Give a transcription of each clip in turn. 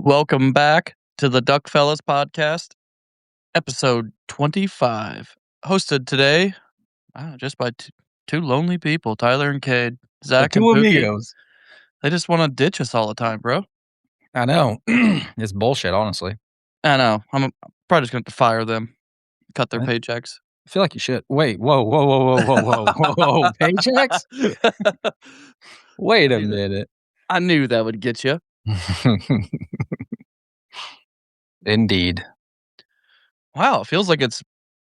Welcome back to the DuckFellas Podcast, episode 25. Hosted today just by two lonely people, Tyler and Kade, Zach and two Pookie. amigos. They just want to ditch us all the time, bro. I know. It's bullshit, honestly. I know. I'm probably just going to have to fire them, cut their paychecks. I feel like you should. Wait, whoa. Paychecks? Wait a minute. I knew that would get you. Indeed. Wow, it feels like it's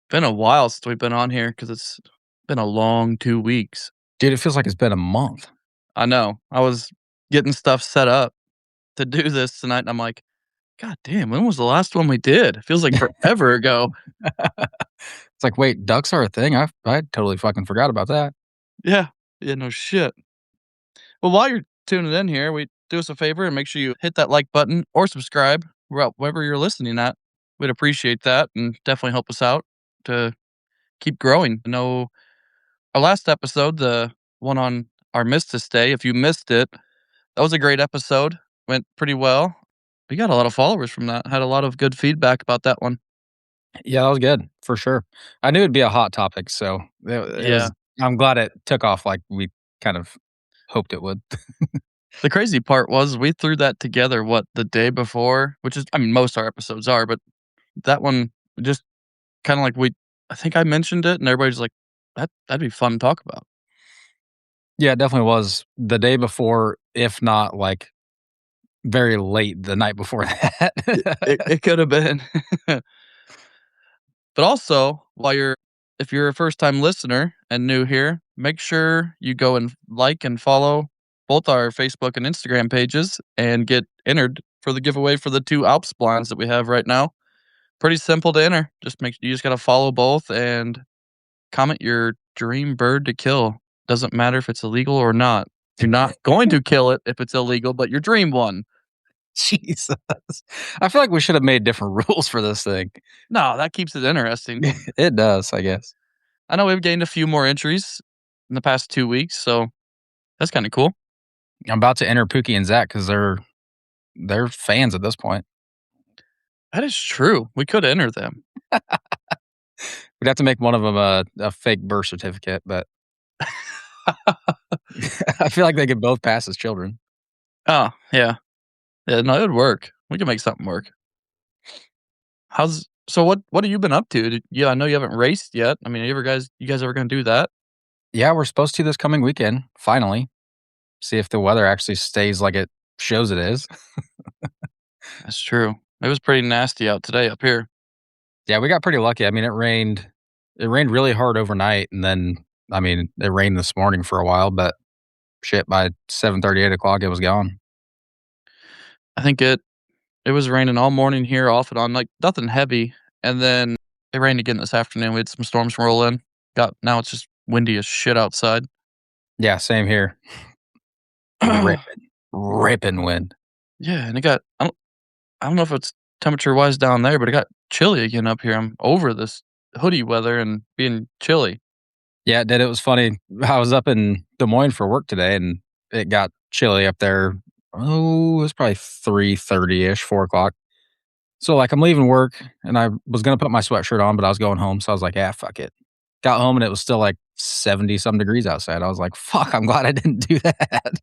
been a while since we've been on here because it's been a long 2 weeks. Dude, it feels like it's been a month. I know. I was getting stuff set up to do this tonight, and I'm like, God damn, when was the last one we did? It feels like forever ago. It's like, wait, ducks are a thing? I totally fucking forgot about that. Yeah, no shit. Well, while you're tuning in here, do us a favor and make sure you hit that like button or subscribe wherever you're listening at. We'd appreciate that and definitely help us out to keep growing. I know our last episode, the one on our Mistus Day, if you missed it, that was a great episode. Went pretty well. We got a lot of followers from that. Had a lot of good feedback about that one. Yeah, that was good, for sure. I knew it'd be a hot topic, so I'm glad it took off like we kind of hoped it would. The crazy part was we threw that together, the day before, which is, I mean, most of our episodes are, but that one just kind of like I think I mentioned it and everybody's like, that'd be fun to talk about. Yeah, it definitely was the day before, if not like very late the night before that. it could have been. But also, if you're a first-time listener and new here, make sure you go and like and follow both our Facebook and Instagram pages and get entered for the giveaway for the 2 Alps blinds that we have right now. Pretty simple to enter. You just got to follow both and comment your dream bird to kill. Doesn't matter if it's illegal or not. You're not going to kill it if it's illegal, but your dream one. Jesus. I feel like we should have made different rules for this thing. No, that keeps it interesting. It does, I guess. I know we've gained a few more entries in the past 2 weeks, so that's kind of cool. I'm about to enter Pookie and Zach because they're they're fans at this point. That is true. We could enter them. We'd have to make one of them a fake birth certificate, but I feel like they could both pass as children. Oh, yeah. Yeah, no, it would work. We can make something work. What have you been up to? Yeah, I know you haven't raced yet. I mean, you guys ever gonna do that? Yeah, we're supposed to this coming weekend, finally. See if the weather actually stays like it shows it is. That's true. It was pretty nasty out today up here. Yeah, we got pretty lucky. I mean, it rained really hard overnight, and then, I mean, it rained this morning for a while, but shit, by 7:30, 8:00, it was gone. I think it was raining all morning here off and on, like, nothing heavy, and then it rained again this afternoon. We had some storms roll in. Now it's just windy as shit outside. Yeah, same here. Ripping wind. Yeah, and I don't know if it's temperature-wise down there, but it got chilly again up here. I'm over this hoodie weather and being chilly. Yeah, it did. It was funny. I was up in Des Moines for work today, and it got chilly up there. Oh, it was probably 3:30-ish, 4:00. So, like, I'm leaving work, and I was gonna put my sweatshirt on, but I was going home, so I was like, "Yeah, fuck it." Got home, and it was still, like, 70-some degrees outside. I was like, "Fuck, I'm glad I didn't do that."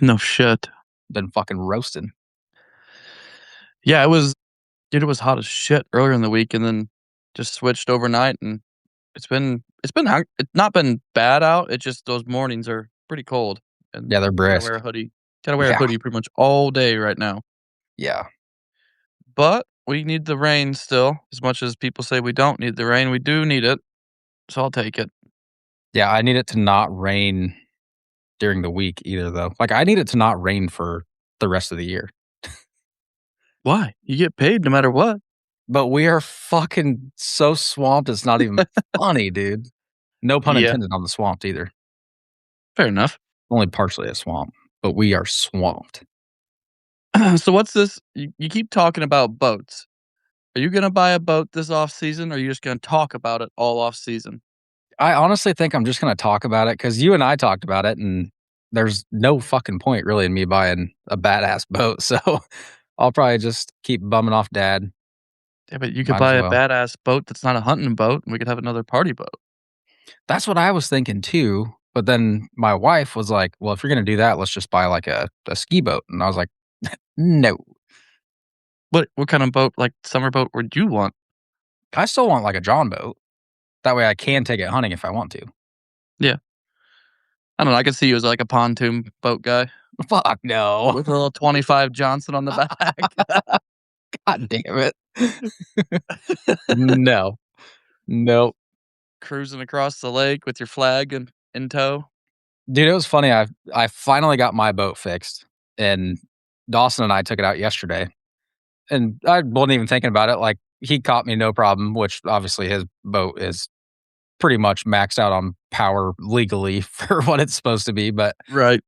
No shit. Been fucking roasting. Yeah, it was hot as shit earlier in the week and then just switched overnight, and it's not been bad out. It's just those mornings are pretty cold, and Yeah, they're gotta wear a brisk. hoodie. Gotta wear a Yeah, hoodie pretty much all day right now. yeah. But we need the rain still. As much as people say we don't need the rain, we do need it, so I'll take it. Yeah, I need it to not rain during the week either, though. Like, I need it to not rain for the rest of the year. Why? You get paid no matter what. But we are fucking so swamped, it's not even funny, dude. No pun Yeah, intended on the swamped either. fair enough. Only partially a swamp, but we are swamped. So what's this you keep talking about boats. Are you gonna buy a boat this off season, or are you just gonna talk about it all off season? I honestly think I'm just gonna talk about it because you and I talked about it, and there's no fucking point really in me buying a badass boat, so I'll probably just keep bumming off dad. Yeah, but you could Might as buy a well. badass boat that's not a hunting boat, and we could have another party boat. That's what I was thinking too, but then my wife was like, "Well, if you're gonna do that, let's just buy, like, a ski boat," and I was like, "No." What kind of boat, like, summer boat would you want? I still want, like, a John boat. That way I can take it hunting if I want to. Yeah. I don't know, I could see you as, like, a pontoon boat guy Fuck no. with a little 25 Johnson on the back. God damn it. No. Nope. Cruising across the lake with your flag in tow. Dude, it was funny. I finally got my boat fixed, and Dawson and I took it out yesterday, and I wasn't even thinking about it. Like, he caught me no problem, which obviously his boat is pretty much maxed out on power legally for what it's supposed to be. But Right.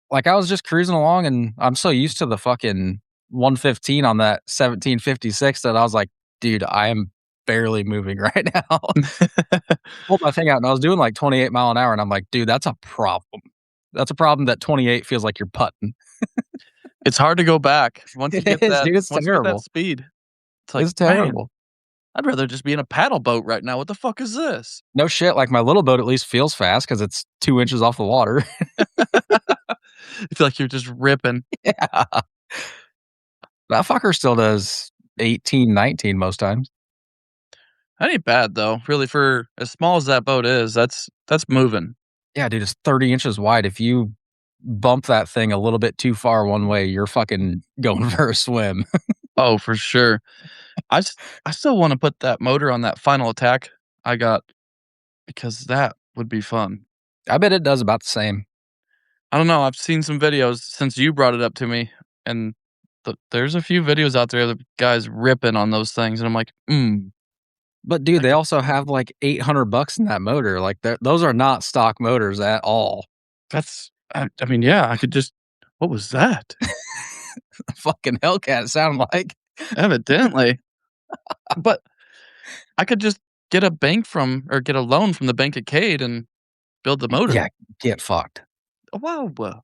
like, I was just cruising along, and I'm so used to the fucking 115 on that 1756 that I was like, dude, I am barely moving right now. Pulled my thing out, and I was doing like 28 mile an hour, and I'm like, dude, that's a problem. That's a problem that 28 feels like you're putting. It's hard to go back It is, dude. It's once you get that terrible. speed. It's like, It's "Man, terrible. I'd rather just be in a paddle boat right now. What the fuck is this?" No shit, like, my little boat at least feels fast because it's 2 inches off the water. I feel like you're just ripping. Yeah. That fucker still does 18, 19 most times. That ain't bad though, really, for as small as that boat is, that's moving. Yeah, dude, it's 30 inches wide. If you bump that thing a little bit too far one way, you're fucking going for a swim. Oh, for sure. I still wanna put that motor on that Final Attack I got because that would be fun. I bet it does about the same. I don't know, I've seen some videos since you brought it up to me, and there's a few videos out there of guys ripping on those things, and I'm like, "Mm, But dude, I they could." also have like $800 in that motor. Like, those are not stock motors at all. I mean, yeah, I could just what was that? Fucking Hellcat sound like. Evidently. But I could just get a get a loan from the bank at Kade and build the motor. Yeah, get fucked. Oh, wow,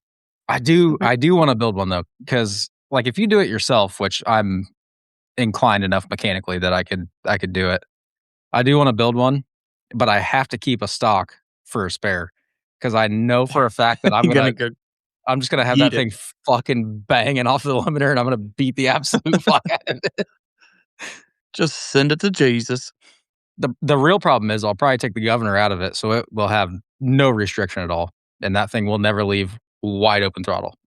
I do wanna build one though, because like if you do it yourself, which I'm inclined enough mechanically that I could do it. I do want to build one, but I have to keep a stock for a spare because I know for a fact that You're gonna go I'm just gonna have yeet that it. thing fucking banging off the limiter, and I'm gonna beat the absolute fuck out of it. Just send it to Jesus. The real problem is I'll probably take the governor out of it, so it will have no restriction at all, and that thing will never leave wide open throttle.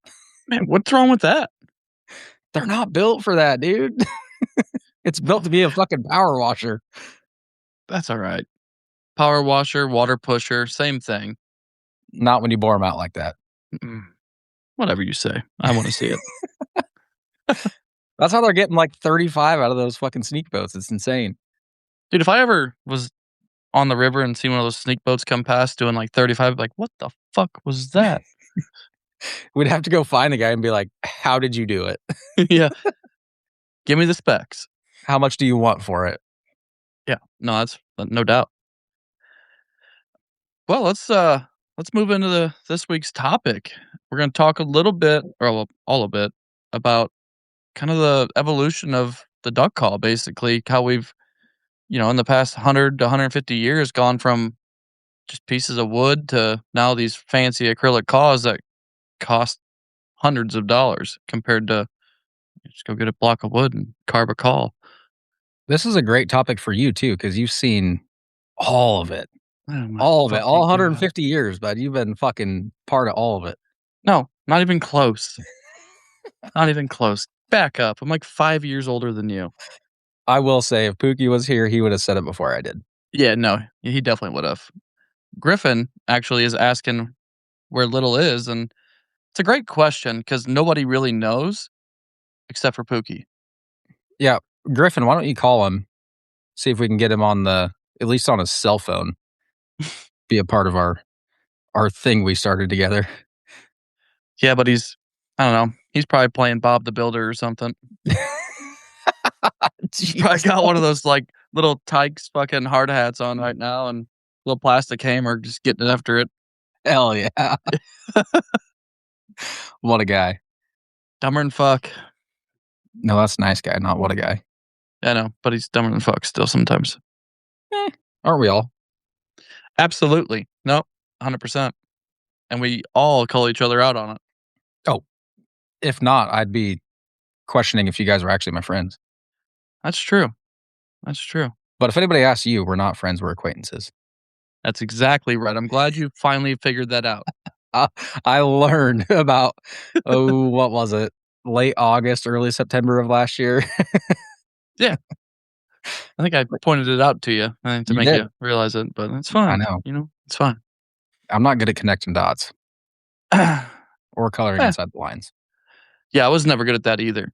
Man, what's wrong with that? They're not built for that, dude. It's built to be a fucking power washer. That's alright. Power washer, water pusher, same thing. Not when you bore them out like that. Mm. Whatever you say. I wanna see it. That's how they're getting like 35 out of those fucking sneak boats. It's insane. Dude, if I ever was on the river and seen one of those sneak boats come past doing like 35, like, "What the fuck was that?" We'd have to go find the guy and be like, "How did you do it? Yeah. Give me the specs. How much do you want for it?" Yeah. No, that's no doubt. Well, let's move into this week's topic. We're gonna talk a little bit, or well, all a bit, about kind of the evolution of the duck call, basically, how we've, in the past 100 to 150 years gone from just pieces of wood to now these fancy acrylic calls that cost hundreds of dollars compared to just go get a block of wood and carve a call. This is a great topic for you too, because you've seen all of it. Oh my All of it. All fucking god. 150 years, bud. You've been fucking part of all of it. No, not even close. Not even close. Back up. I'm like 5 years older than you. I will say, if Pookie was here, he would have said it before I did. Yeah, no, he definitely would have. Griffin actually is asking where Little is, and it's a great question because nobody really knows except for Pookie. Yeah. Griffin, why don't you call him? See if we can get him on at least on his cell phone. Be a part of our thing we started together. Yeah, but I don't know, he's probably playing Bob the Builder or something. He's probably got one of those, like, little Tykes fucking hard hats on right now and little plastic hammer just getting after it. Hell yeah. What a guy. Dumber than fuck. No, that's a nice guy, not what a guy. I know, but he's dumber than fuck still sometimes. Aren't we all? Absolutely. Nope, 100%. And we all call each other out on it. Oh, if not, I'd be questioning if you guys were actually my friends. That's true. That's true. But if anybody asks you, we're not friends, we're acquaintances. That's exactly right. I'm glad you finally figured that out. I learned about, what was it? Late August, early September of last year. Yeah. I think I pointed it out to you, to You make did. you realize it, but it's fine. I know. It's fine. I'm not good at connecting dots or coloring Eh, inside the lines. yeah, I was never good at that either.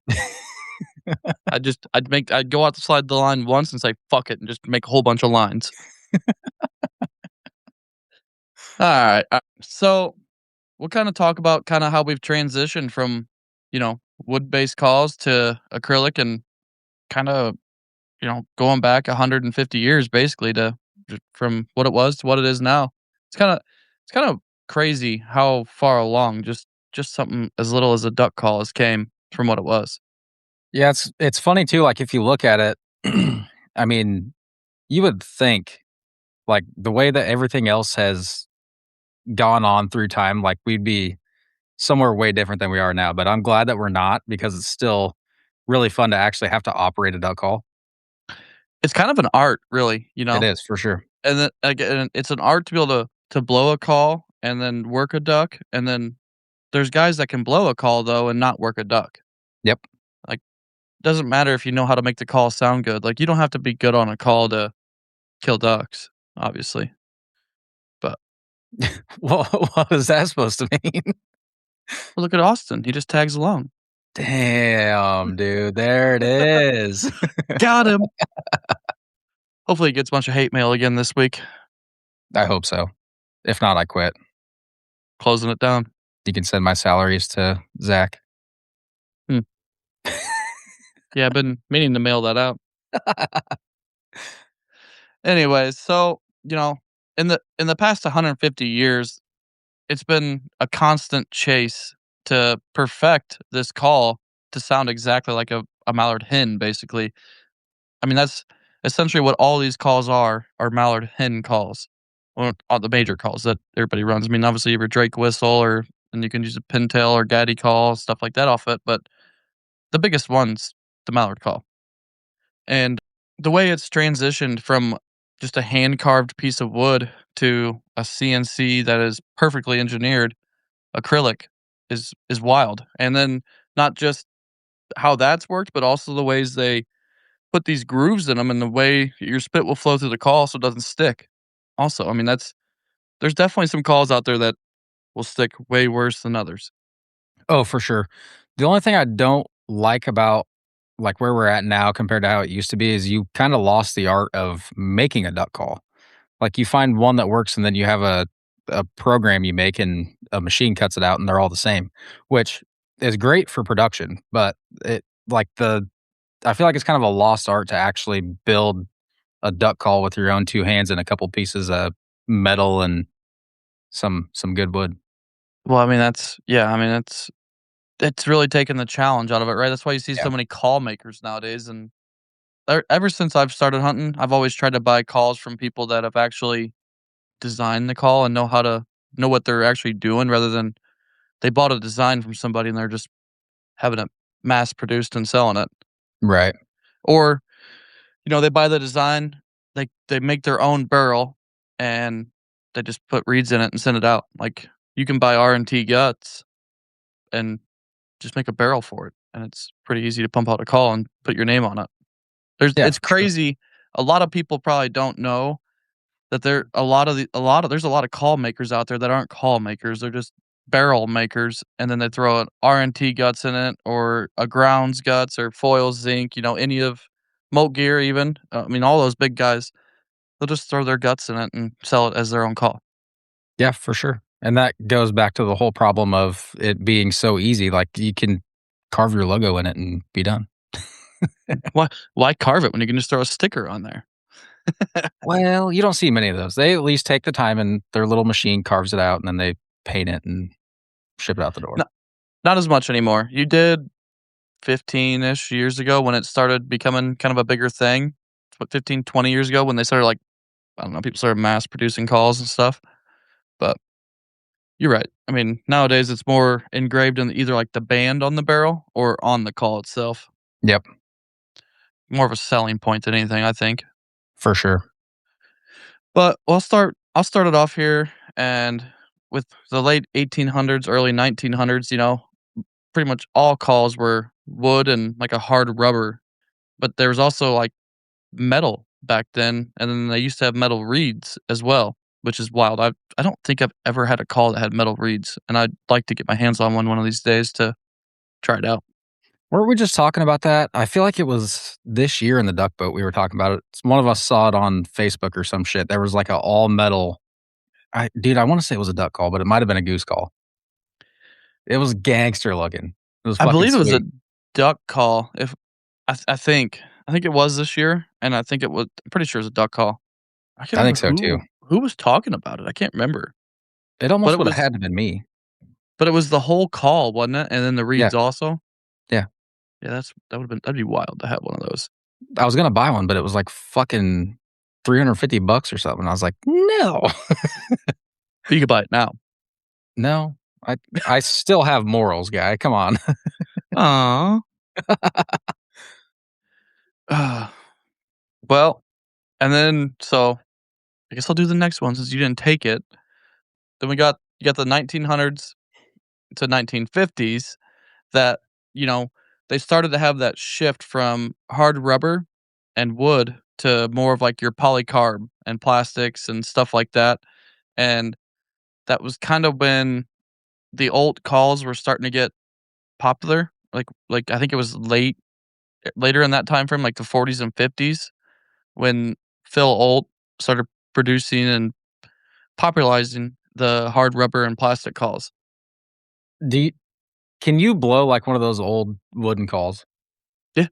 I'd go out to slide the line once and say, "Fuck it," and just make a whole bunch of lines. Alright, so we'll kinda talk about kinda how we've transitioned from, wood-based calls to acrylic and kinda, going back 150 years basically to from what it was to what it is now. It's kinda crazy how far along just something as little as a duck call has came from what it was. Yeah, it's funny too, like, if you look at it, I mean, you would think, like, the way that everything else has gone on through time, like, we'd be somewhere way different than we are now, but I'm glad that we're not because it's still really fun to actually have to operate a duck call. It's kind of an art, really, It is, for sure. and then again, it's an art to be able to blow a call and then work a duck, and then there's guys that can blow a call though and not work a duck. Yep. Like, doesn't matter if you know how to make the call sound good. Like, you don't have to be good on a call to kill ducks, obviously. But Well, what is that supposed to mean? well, look at Austin. He just tags along. Damn, dude, there it is. Got him. Hopefully, he gets a bunch of hate mail again this week. I hope so. If not, I quit. Closing it down. You can send my salaries to Zach. Hmm. Yeah, I've been meaning to mail that out. Anyways, so in the past 150 years, it's been a constant chase to perfect this call to sound exactly like a mallard hen, basically. I mean, that's essentially what all these calls are mallard hen calls. Well, all the major calls that everybody runs. I mean, obviously, you have your Drake whistle, or and you can use a pintail or gaddy call, stuff like that off it, but the biggest one's the mallard call. And the way it's transitioned from just a hand carved piece of wood to a CNC that is perfectly engineered acrylic is wild. And then not just how that's worked, but also the ways they put these grooves in them and the way your spit will flow through the call so it doesn't stick. Also, I mean, there's definitely some calls out there that will stick way worse than others. Oh, for sure. The only thing I don't like about, like, where we're at now compared to how it used to be is you kinda lost the art of making a duck call. Like, you find one that works, and then you have a program you make, and a machine cuts it out, and they're all the same, which is great for production, but it like, the I feel like it's kind of a lost art to actually build a duck call with your own 2 hands and a couple pieces of metal and some good wood. Well, I mean, I mean, it's really taken the challenge out of it, right? That's why you see Yeah. so many call makers nowadays. And ever since I've started hunting, I've always tried to buy calls from people that have actually designed the call and know what they're actually doing, rather than they bought a design from somebody and they're just having it mass produced and selling it. Right. Or, they buy the design, they make their own barrel, and they just put reeds in it and send it out. Like, you can buy R&T guts and just make a barrel for it, and it's pretty easy to pump out a call and put your name on it. Yeah, It's for sure. crazy. A lot of people probably don't know that there's a lot of call makers out there that aren't call makers. They're just barrel makers, and then they throw an R&T guts in it, or a grounds guts, or foil zinc. Any of Moat Gear, even. I mean, all those big guys. They'll just throw their guts in it and sell it as their own call. Yeah, for sure. And that goes back to the whole problem of it being so easy, like, you can carve your logo in it and be done. Why carve it when you can just throw a sticker on there? Well, you don't see many of those. They at least take the time and their little machine carves it out, and then they paint it and ship it out the door. Not not as much anymore. You did 15-ish years ago when it started becoming kind of a bigger thing. What, 15, 20 years ago when they started, like, I don't know, people started mass producing calls and stuff. But you're right. I mean, nowadays it's more engraved in either like the band on the barrel or on the call itself. Yep, More of a selling point than anything, I think. for sure. But I'll start it off here, and with the late 1800s, early 1900s, pretty much all calls were wood and like a hard rubber. But there was also like metal back then, and then they used to have metal reeds as well, which is wild. I don't think I've ever had a call that had metal reeds, and I'd like to get my hands on one of these days to try it out. Weren't we just talking about that? I feel like it was this year in the duck boat we were talking about it. One of us saw it on Facebook or some shit. There was like a all metal. I wanna say it was a duck call, but it might have been a goose call. It was gangster looking. It was I fucking believe it was a sweet. duck call. If I think it was this year, and I'm pretty sure it was a duck call. I can't I think remember so too. who was talking about it. I can't remember, It but almost it would have was had to been me. but it was the whole call, wasn't it? And then the Yeah, reeds also. yeah. Yeah, that'd be wild to have one of those. I was gonna buy one, but it was like fucking $350 or something. I was like, "No." But you could buy it now. No. I still have morals, guy. Come on. Aw. Well, and then I guess I'll do the next one since you didn't take it. Then you got the 1900s to 1950s that, you know, they started to have that shift from hard rubber and wood to more of like your polycarb and plastics and stuff like that. And that was kind of when the old calls were starting to get popular. Like I think it was later in that time frame, like the 40s and 50s, when Phil Olt started producing and popularizing the hard rubber and plastic calls. Do you Can you blow like one of those old wooden calls? Yeah,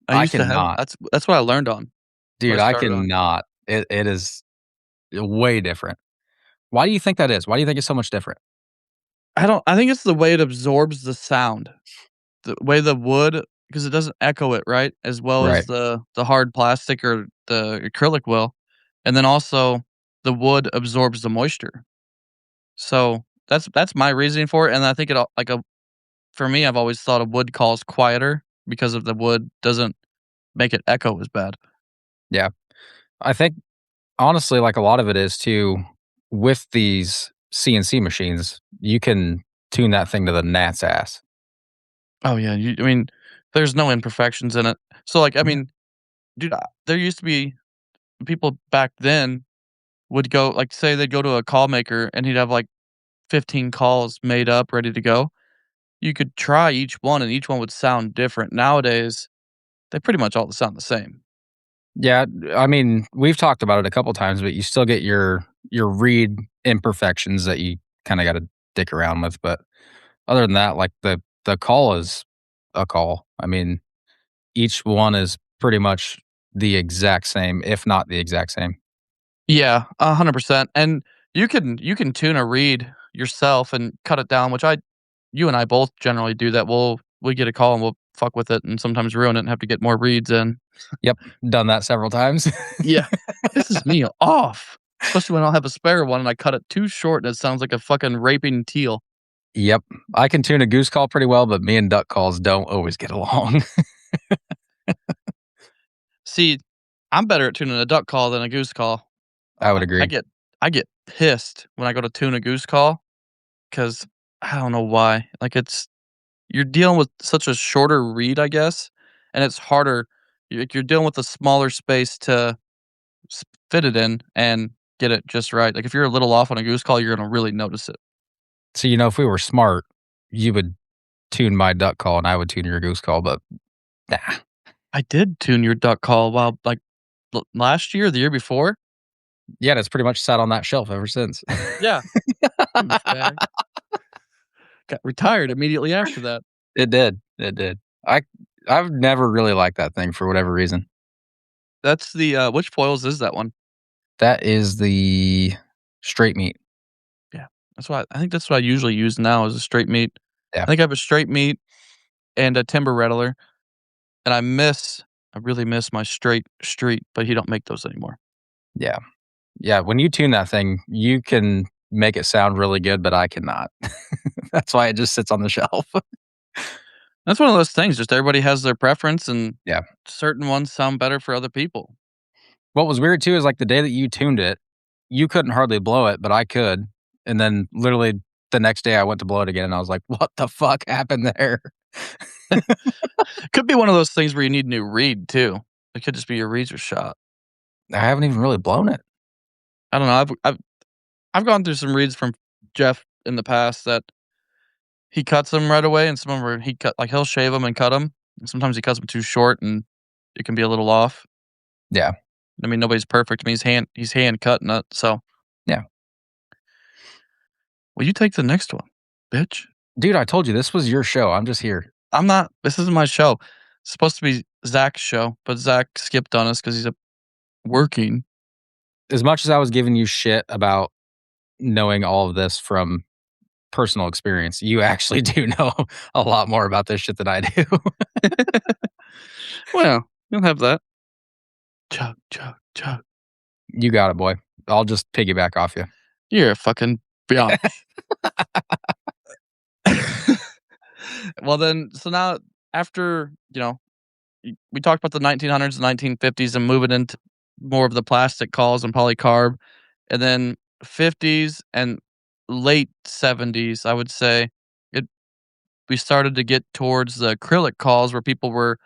I I used to have cannot. that's what I learned on. That's what I Dude, I started on. cannot. It is way different. Why do you think that is? Why do you think it's so much different? I think it's the way it absorbs the sound. the way the wood, because it doesn't echo it, right, as well as Right. the hard plastic or the acrylic will, and then also the wood absorbs the moisture. So, that's my reasoning for it, and I think it all like, for me, I've always thought a wood call is quieter because of the wood doesn't make it echo as bad. Yeah. I think honestly, like a lot of it is too, with these CNC machines, you can tune that thing to the gnat's ass. Oh, yeah, I mean, there's no imperfections in it. So, like, I Yeah. mean, dude, there used to be people back then would go like, say they'd go to a call maker and he'd have, like, 15 calls made up, ready to go. You could try each one, and each one would sound different. Nowadays, they pretty much all sound the same. Yeah, I mean, we've talked about it a couple times, but you still get your read imperfections that you kinda gotta dick around with, but other than that, like, the call is a call. I mean, each one is pretty much the exact same, if not the exact same. Yeah, 100%, and you can tune a reed yourself and cut it down, which I you and I both generally do that. We get a call and we'll fuck with it and sometimes ruin it and have to get more reeds in. Yep, done that several times. Yeah. Pisses me off, especially when I'll have a spare one and I cut it too short and it sounds like a fucking raping teal. Yep, I can tune a goose call pretty well, but me and duck calls don't always get along. See, I'm better at tuning a duck call than a goose call. I would I agree. get pissed when I go to tune a goose call because I don't know why. Like, you're dealing with such a shorter reed, I guess, and it's harder. You're dealing with a smaller space to fit it in and get it just right. Like, if you're a little off on a goose call, you're gonna really notice it. So, if we were smart, you would tune my duck call and I would tune your goose call, but nah. I did tune your duck call while like last year, the year before. Yeah, that's pretty much sat on that shelf ever since. Yeah, douchebag. Got retired immediately after that. It did, it did. I've never really liked that thing for whatever reason. That's the which foils is that one? That is the straight meat. Yeah, I think that's what I usually use now is a straight meat. Yeah, I think I have a straight meat and a timber rattler, and I really miss my straight street, but he don't make those anymore. yeah. Yeah, when you tune that thing, you can make it sound really good, but I cannot. That's why it just sits on the shelf. That's one of those things. Just everybody has their preference, and Yeah. certain ones sound better for other people. What was weird too is, like, the day that you tuned it, you couldn't hardly blow it, but I could, and then literally the next day I went to blow it again, and I was like, "What the fuck happened there?" Could be one of those things where you need a new reed too. It could just be your reeds are shot. I haven't even really blown it. I don't know. I've gone through some reeds from Jeff in the past that he cuts them right away, and some of them are he cut like he'll shave them and cut them. And sometimes he cuts them too short, and it can be a little off. Yeah, I mean, nobody's perfect. I mean, he's hand cutting it. So, yeah. will you take the next one, bitch? Dude, I told you this was your show, I'm just here. I'm not. This isn't my show. It's supposed to be Zach's show, but Zach skipped on us because he's working. As much as I was giving you shit about knowing all of this from personal experience, you actually do know a lot more about this shit than I do. Well, you'll have that. Chug, chug, chug. You got it, boy. I'll just piggyback off you. You're a fucking biatch. Well, then, so now after we talked about the 1900s, 1950s, and moving into more of the plastic calls and polycarb, and then 50s and late 70s, I would say it. We started to get towards the acrylic calls where people were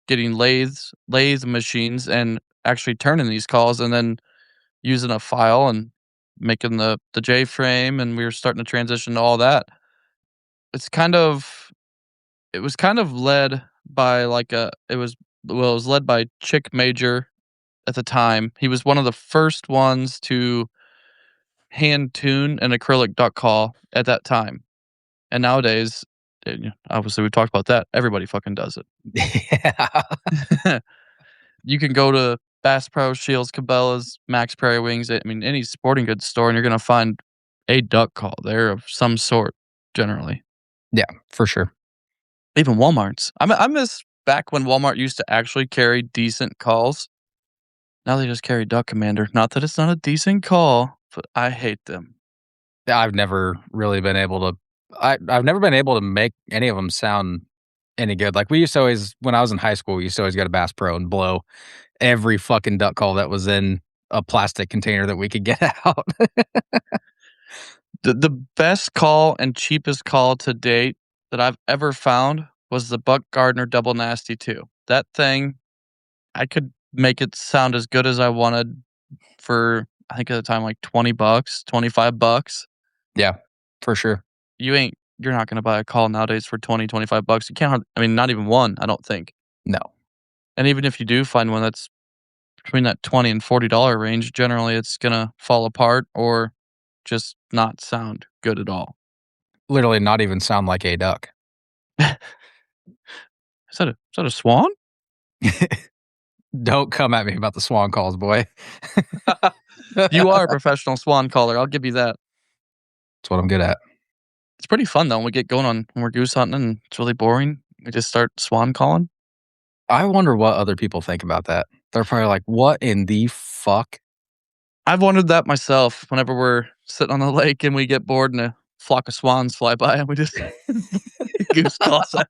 getting lathe machines and actually turning these calls and then using a file and making the J frame, and we were starting to transition to all that. It's kind of it was kind of led by like a it was led by Chick Major at the time. He was one of the first ones to hand tune an acrylic duck call at that time. And nowadays, obviously we've talked about that. Everybody fucking does Yeah. it. You can go to Bass Pro, Shields, Cabela's, Max Prairie Wings. I mean, any sporting goods store, and you're gonna find a duck call there of some sort. Generally, Yeah, for sure. Even Walmarts. I miss back when Walmart used to actually carry decent calls. Now they just carry Duck Commander. Not that it's not a decent call, but I hate them. Yeah, I've never really been able to I've never been able to make any of them sound any good. Like, we used to always when I was in high school, we used to always go to Bass Pro and blow every fucking duck call that was in a plastic container that we could get out. The best call and cheapest call to date that I've ever found was the Buck Gardner Double Nasty 2. That thing, I could make it sound as good as I wanted for, I think at the time, like 20 bucks, 25 bucks. Yeah, for sure. You're not gonna buy a call nowadays for 20, 25 bucks. You can't I mean, not even one, I don't think. No. And even if you do find one that's between that 20 and $40 range, generally it's gonna fall apart or just not sound good at all. Literally not even sound like a duck. Is that a swan? Don't come at me about the swan calls, boy. You That's are a professional swan caller, I'll give you that. what I'm good at. It's pretty fun though when we get going on when we're goose hunting and it's really boring. We just start swan calling. I wonder what other people think about that. They're probably like, "What in the fuck?" I've wondered that myself whenever we're sitting on the lake and we get bored and a flock of swans fly by and we just goose calls at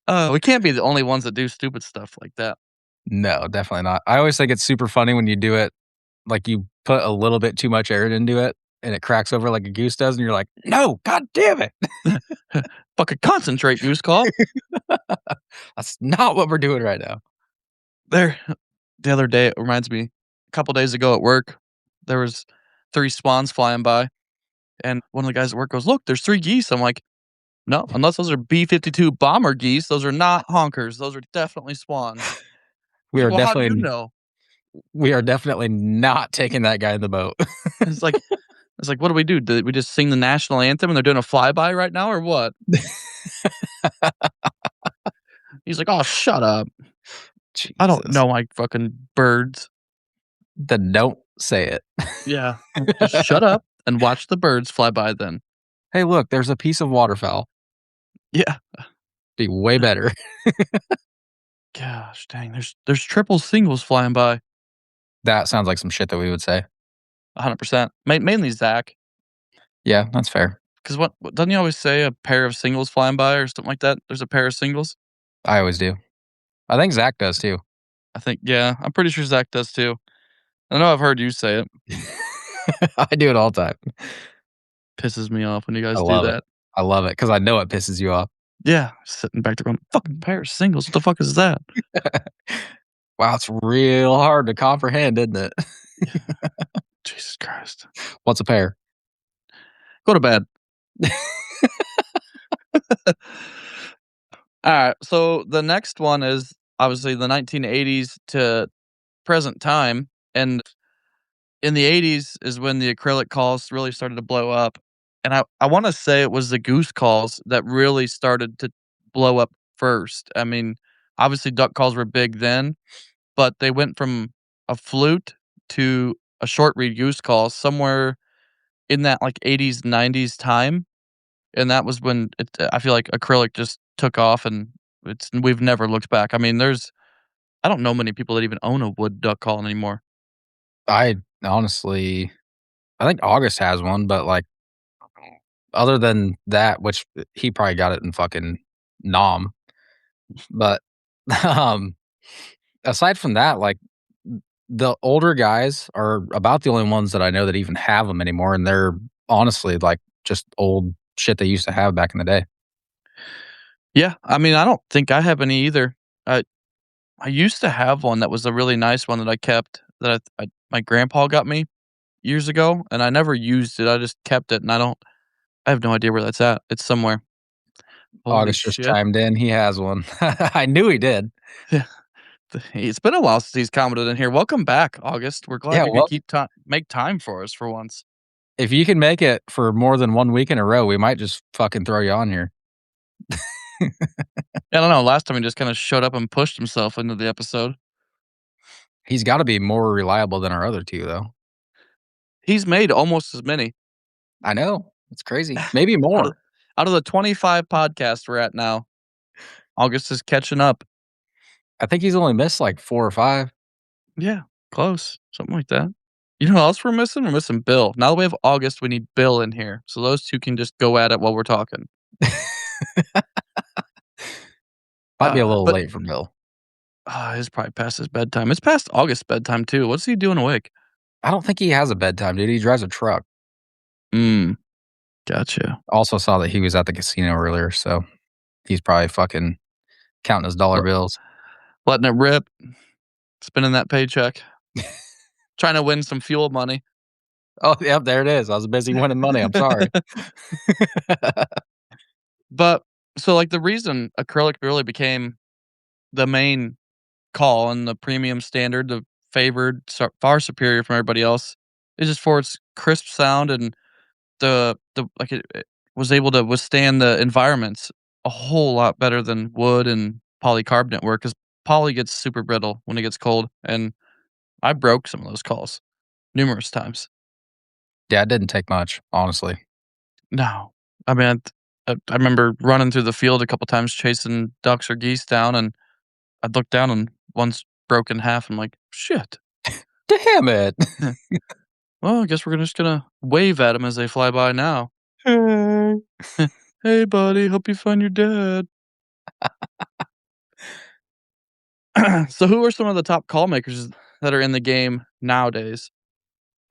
'em. We can't be the only ones that do stupid stuff like that. No, definitely not. I always think it's super funny when you do it, like, you put a little bit too much air into it, and it cracks over like a goose does, and you're like, "No, god damn it." Fucking concentrate, goose call. That's not what we're doing right now. There the other day, it reminds me, a couple days ago at work, there was 3 swans flying by, and one of the guys at work goes, "Look, there's 3 geese." I'm like, "No, unless those are B-52 bomber geese, those are not honkers, those are definitely swans." We He's like, are "Well, how do you definitely know?" we are definitely not taking that guy in the boat. It's like "What do we do? Did we just sing the national anthem and they're doing a flyby right now or what?" He's like, "Oh, shut up. I don't Jesus. know my fucking birds." Then don't say it. Yeah. Just shut up and watch the birds fly by then. "Hey, look, there's a piece of waterfowl." Yeah. Be way better. Gosh dang, there's triple singles flying by. That sounds like some shit that we would say. 100%. Mainly Zach. Yeah, that's fair. 'Cause what doesn't he always say a pair of singles flying by or something like that? There's a pair of singles? I always do. I think Zach does too. I think yeah, I'm pretty sure Zach does too. I know I've heard you say it. I do it all the time. Pisses me off when you I guys do love it. that. I love it because I know it pisses you off. Yeah, sitting back there going, "Fucking pair of singles, what the fuck is that?" Wow, it's real hard to comprehend, isn't it? Jesus Christ. What's a pair? Go to bed. Alright, so the next one is obviously the 1980s to present time, and in the '80s is when the acrylic calls really started to blow up, and I wanna say it was the goose calls that really started to blow up first. I mean, obviously duck calls were big then, but they went from a flute to a short reed goose call somewhere in that, like, '80s, '90s time, and that was when I feel like acrylic just took off, and we've never looked back. I mean, I don't know many people that even own a wood duck call anymore. I honestly I think August has one, but, like, other than that, which he probably got it in fucking Nam, but, um, aside from that, like, the older guys are about the only ones that I know that even have them anymore, and they're honestly, like, just old shit they used to have back in the day. Yeah, I mean, I don't think I have any either. I I used to have one that was a really nice one that I kept that my grandpa got me years ago, and I never used it. I just kept it, and I have no idea where that's at. It's somewhere. Holy August just shit. chimed in, he has one. I knew he did. Yeah. It's been a while since he's commented in here. Welcome back, August. We're glad Yeah, you could well, keep time make time for us for once. if you can make it for more than 1 week in a row, we might just fucking throw you on here. I don't know, last time he just kinda showed up and pushed himself into the episode. He's gotta be more reliable than our other 2, though. He's made almost as many. I know, it's crazy. Maybe How do more. Out of the 25 podcasts we're at now, August is catching up. I think he's only missed like 4 or 5. Yeah, close. Something like that. You know who else we're missing? We're missing Bill. Now that we have August, we need Bill in here. So those two can just go at it while we're talking. Might be a little But late for Bill. it's probably past his bedtime. It's past August bedtime too. What's he doing awake? I don't think he has a bedtime, dude. He drives a truck. Mm, gotcha. Also saw that he was at the casino earlier, so he's probably fucking counting his dollar Let- bills. Letting it rip, spending that paycheck, trying to win some fuel money. Oh, yep, there it is. I was busy winning money. I'm sorry. But so like the reason acrylic really became the main call and the premium standard, the favored, far superior from everybody else, is just for its crisp sound and the like it was able to withstand the environments a whole lot better than wood and polycarbonate work because poly gets super brittle when it gets cold, and I broke some of those calls numerous times. Yeah, it didn't take much, honestly. No, I mean I remember running through the field a couple times chasing ducks or geese down, and I'd look down and one's broke in half. I'm like, shit. Damn it. Yeah. Well, I guess we're just gonna wave at them as they fly by now. Hey. Hey, buddy, hope you find your dad. So, who are some of the top call makers that are in the game nowadays?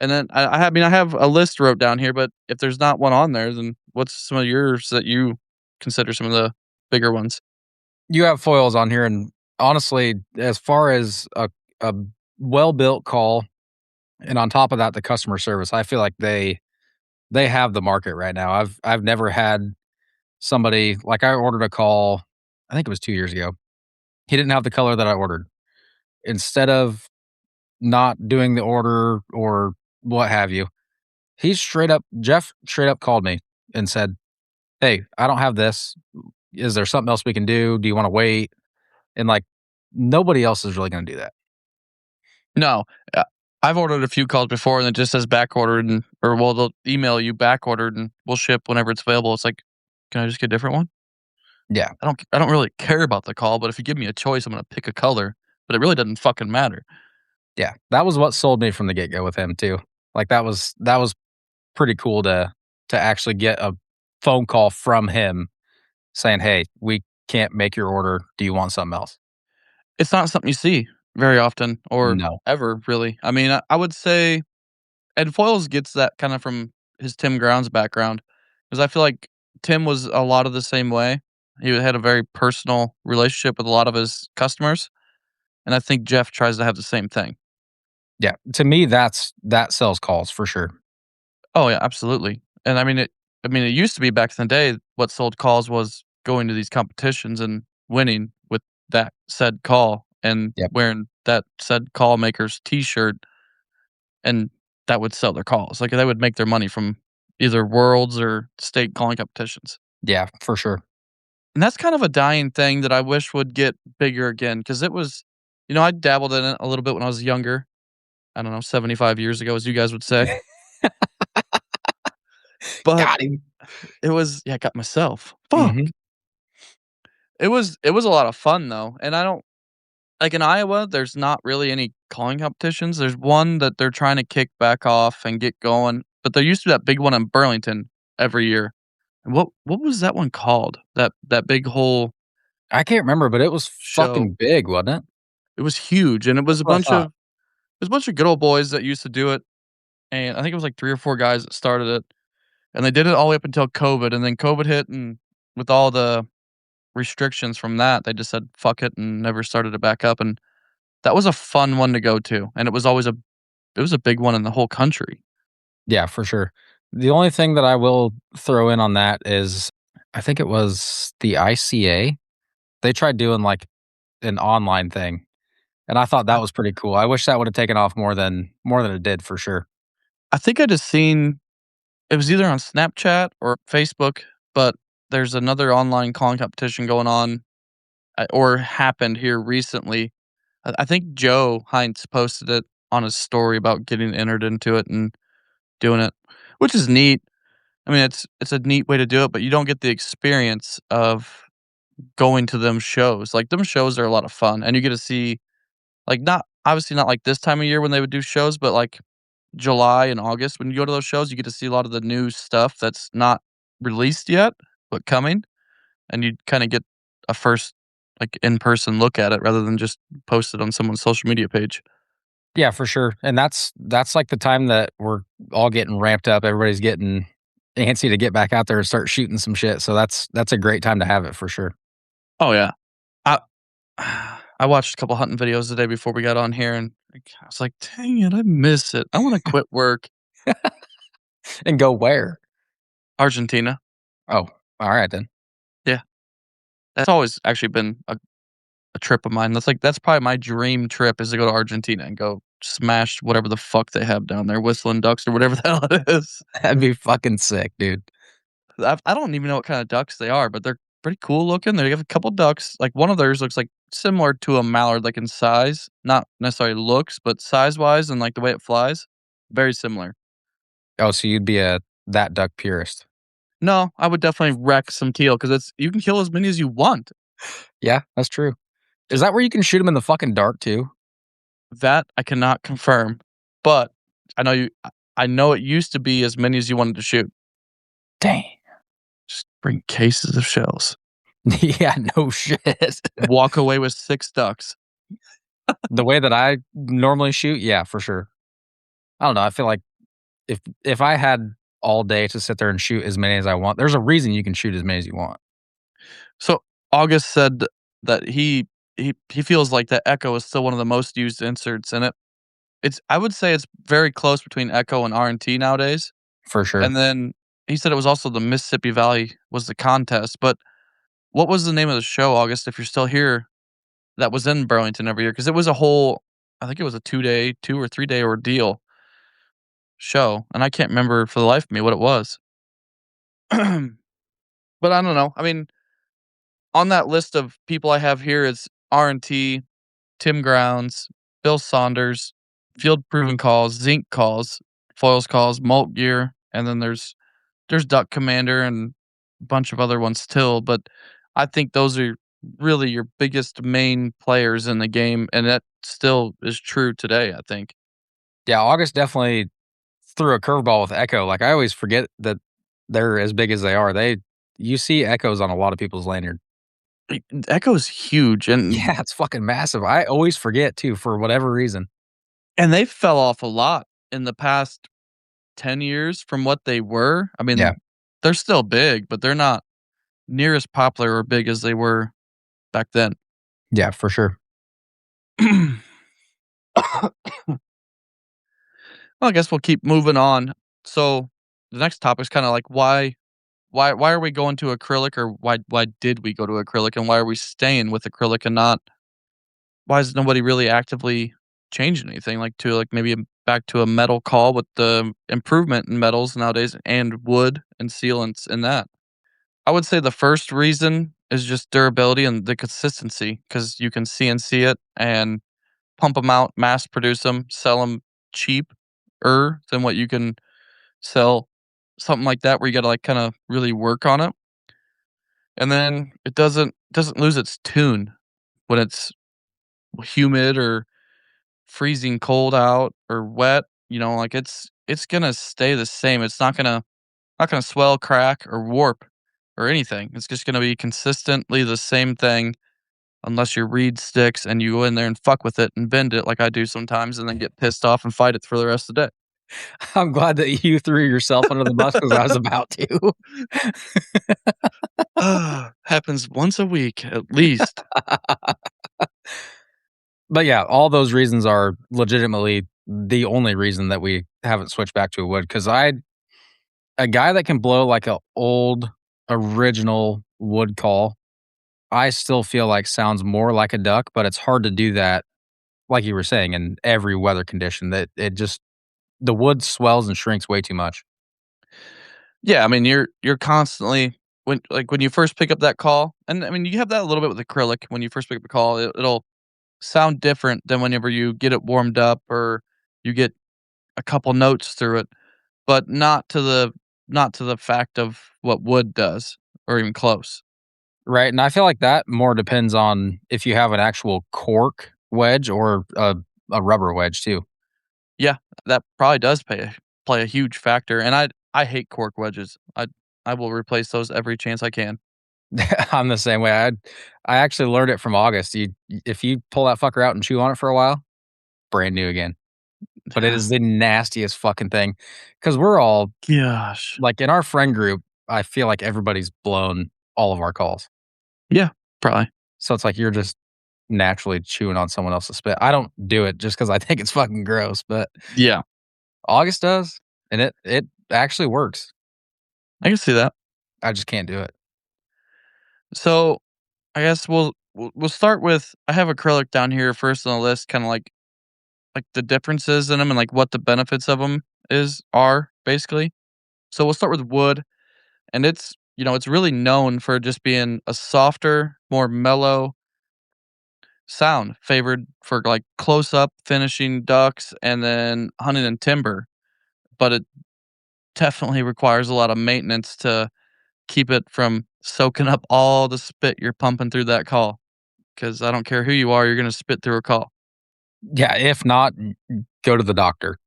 And then I mean, I have a list wrote down here, but if there's not one on there, then what's some of yours that you consider some of the bigger ones? You have foils on here, and honestly, as far as a well-built call, and on top of that, the customer service, I feel like they have the market right now. I've never had somebody like I ordered a call, I think it was 2 years ago. He didn't have the color that I ordered. Instead of not doing the order or what have you, Jeff straight up called me and said, "Hey, I don't have this. Is there something else we can do? Do you wanna wait?" And, like, nobody else is really gonna do that. No, uh, I've ordered a few calls before, and it just says back ordered, and or well, they'll email you back ordered, and we'll ship whenever it's available. It's like, can I just get a different one? Yeah, I don't really care about the call, but if you give me a choice, I'm gonna pick a color. But it really doesn't fucking matter. yeah. That was what sold me from the get-go with him too. Like, that was pretty cool to actually get a phone call from him saying, "Hey, we can't make your order. Do you want something else?" It's not something you see very often or No. ever really. I mean, I would say Ed Foils gets that kind of from his Tim Grounds background because I feel like Tim was a lot of the same way. He had a very personal relationship with a lot of his customers, and I think Jeff tries to have the same thing. Yeah, to me, that sells calls for sure. Oh yeah, absolutely. And I mean it used to be back in the day what sold calls was going to these competitions and winning with that said call and Yep. wearing that said call maker's t-shirt, and that would sell their calls. Like they would make their money from either worlds or state calling competitions. Yeah, for sure. And that's kind of a dying thing that I wish would get bigger again because it was, I dabbled in it a little bit when I was younger. I don't know, 75 years ago, as you guys would say. But Got him. it was, yeah, I got myself. Fuck. Mhm. It was a lot of fun though, and I don't like in Iowa, there's not really any calling competitions. There's one that they're trying to kick back off and get going, but there used to be that big one in Burlington every year. And what was that one called? That big whole I can't remember, but it was show. fucking big, wasn't it? It was huge, and it was That's a what I bunch of thought. it was a bunch of good old boys that used to do it, and I think it was like 3 or 4 guys that started it, and they did it all the way up until COVID, and then COVID hit, and with all the restrictions from that, they just said, "Fuck it," and never started it back up, and that was a fun one to go to, and it was a big one in the whole country. Yeah, for sure. The only thing that I will throw in on that is I think it was the ICA. They tried doing, like, an online thing, and I thought that I was pretty cool. I wish that would've taken off more than it did for sure. I think I just seen it was either on Snapchat or Facebook, but there's another online calling competition going on, or happened here recently. I think Joe Heinz posted it on his story about getting entered into it and doing it, which is neat. I mean, it's a neat way to do it, but you don't get the experience of going to them shows. Like, them shows are a lot of fun, and you get to see, like, not obviously not like this time of year when they would do shows, but, like, July and August, when you go to those shows, you get to see a lot of the new stuff that's not released yet, but coming, and you kinda get a first, like, in-person look at it rather than just posted on someone's social media page. Yeah, for sure, and that's, like, the time that we're all getting ramped up, everybody's getting antsy to get back out there and start shooting some shit, so that's a great time to have it for sure. Oh, yeah. I I watched a couple hunting videos the day before we got on here, and, like, I was like, "Dang it, I miss it. I wanna quit work." And go where? Argentina. Oh, alright then. Yeah. That's always actually been a trip of mine. That's probably my dream trip is to go to Argentina and go smash whatever the fuck they have down there, whistling ducks or whatever the hell it is. That'd be fucking sick, dude. I don't even know what kind of ducks they are, but they're pretty cool looking. They have a couple ducks. Like, one of theirs looks like similar to a mallard, like, in size, not necessarily looks, but size-wise and, like, the way it flies, very similar. Oh, so you'd be a that duck purist. No, I would definitely wreck some teal because it's you can kill as many as you want. Yeah, that's true. Is Just that where you can shoot them in the fucking dark too? that I cannot confirm, but I know you I know it used to be as many as you wanted to shoot. Dang. Just bring cases of shells. Yeah, no shit. Walk away with 6 ducks. The way that I normally shoot, yeah, for sure. I don't know, I feel like if I had all day to sit there and shoot as many as I want, there's a reason you can shoot as many as you want. So, August said that he feels like that Echo is still one of the most used inserts in it. It's I would say it's very close between Echo and R&T nowadays, For sure. and then he said it was also the Mississippi Valley was the contest, but what was the name of the show, August, if you're still here, that was in Burlington every year? Because it was a whole I think it was a 2 or 3-day ordeal show, and I can't remember for the life of me what it was. But I don't know. I mean, on that list of people I have here, it's R&T, Tim Grounds, Bill Saunders, Field Proven Calls, Zinc Calls, Foils Calls, Molt Gear, and then there's Duck Commander and a bunch of other ones still, but I think those are really your biggest main players in the game, and that still is true today, I think. Yeah, August definitely threw a curveball with Echo, like, I always forget that they're as big as they are. You see echoes on a lot of people's lanyard. Like, Echo's huge, and Yeah, it's fucking massive. I always forget too for whatever reason. they fell off a lot in the past 10 years from what they were. I Yeah. mean, they're still big, but they're not near as popular or big as they were back then. Yeah, for sure. Well, I guess we'll keep moving on. So the next topic is kind of like why are we going to acrylic, or why did we go to acrylic, and why are we staying with acrylic and not why is nobody really actively changing anything like to like maybe back to a metal call with the improvement in metals nowadays and wood and sealants in that. I would say the first reason is just durability and the consistency because you can CNC it and pump them out, mass produce them, sell them cheaper than what you can sell something like that where you gotta, like, kinda really work on it, and then it doesn't lose its tune when it's humid or freezing cold out or wet, like, it's gonna stay the same. It's not gonna swell, crack, or warp or anything. It's just gonna be consistently the same thing unless your reed sticks and you go in there and fuck with it and bend it like I do sometimes and then get pissed off and fight it for the rest of the I'm glad that you threw yourself under the bus because I was day. about to. Happens once a week at least. But yeah, all those reasons are legitimately the only reason that we haven't switched back to a wood. Because a guy that can blow like a old original wood call, I still feel like sounds more like a duck, but it's hard to do that, like you were saying, in every weather condition. That it just the wood swells and shrinks way too much. Yeah, I mean, you're constantly when you first pick up that call, and I mean, you have that a little bit with acrylic. When you first pick up the call, it'll sound different than whenever you get it warmed up or you get a couple notes through it, but not to the not to the fact of what wood does or even close. Right, and I feel like that more depends on if you have an actual cork wedge or a rubber wedge too. Yeah, that probably does play a huge factor, and I hate cork wedges. I will replace those every chance I can. I'm the same way. I actually learned it from August. If you pull that fucker out and chew on it for a while, brand new again. But it is the nastiest fucking thing because we're all Gosh. like in our friend group. I feel like everybody's blown all of our calls, Yeah, probably. so it's like you're just naturally chewing on someone else's spit. I don't do it just because I think it's fucking gross, but Yeah, August does, and it actually works. I can see that. I just can't do it. So, I guess we'll start with I have acrylic down here first on the list, kinda like the differences in them and, like, what the benefits of them are, basically. So, we'll start with wood, and it's really known for just being a softer, more mellow sound favored for, like, close up finishing ducks and then hunting and timber, but it definitely requires a lot of maintenance to keep it from soaking up all the spit you're pumping through that call. Because I don't care who you are, you're gonna spit through a call. Yeah, if not, go to the doctor.